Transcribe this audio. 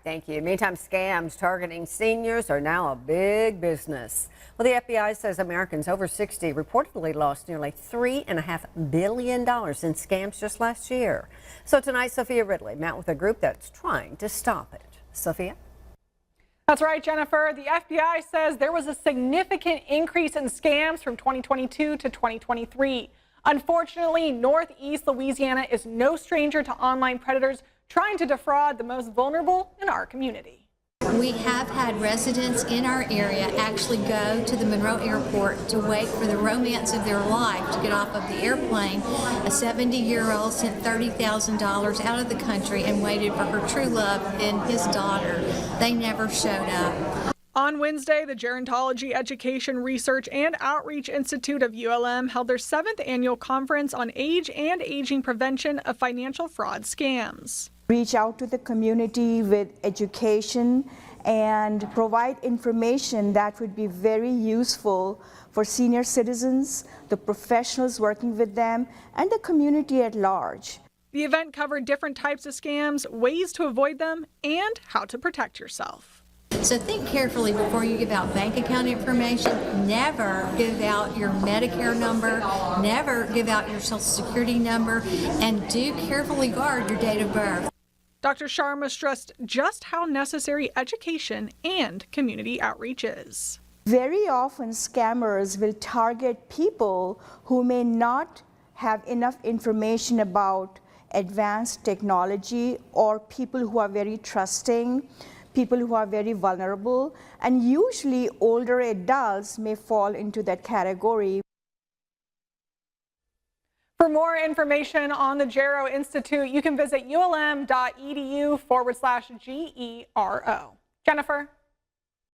Thank you. Meantime, scams targeting seniors are now a big business. Well, the FBI says Americans over 60 reportedly lost nearly $3.5 billion in scams just last year. So tonight, Sophia Ridley met with a group that's trying to stop it. Sophia? That's right, Jennifer. The FBI says there was a significant increase in scams from 2022 to 2023. Unfortunately, Northeast Louisiana is no stranger to online predators trying to defraud the most vulnerable in our community. We have had residents in our area actually go to the Monroe Airport to wait for the romance of their life to get off of the airplane. A 70-year-old sent $30,000 out of the country and waited for her true love and his daughter. They never showed up. On Wednesday, the Gerontology Education Research and Outreach Institute of ULM held their 7th annual conference on age and aging prevention of financial fraud scams. Reach out to the community with education and provide information that would be very useful for senior citizens, the professionals working with them, and the community at large. The event covered different types of scams, ways to avoid them, and how to protect yourself. So think carefully before you give out bank account information. Never give out your Medicare number, never give out your Social Security number, and do carefully guard your date of birth. Dr. Sharma stressed just how necessary education and community outreach is. Very often scammers will target people who may not have enough information about advanced technology, or people who are very trusting, people who are very vulnerable, and usually older adults may fall into that category. For more information on the GERO Institute, you can visit ulm.edu/GERO. Jennifer?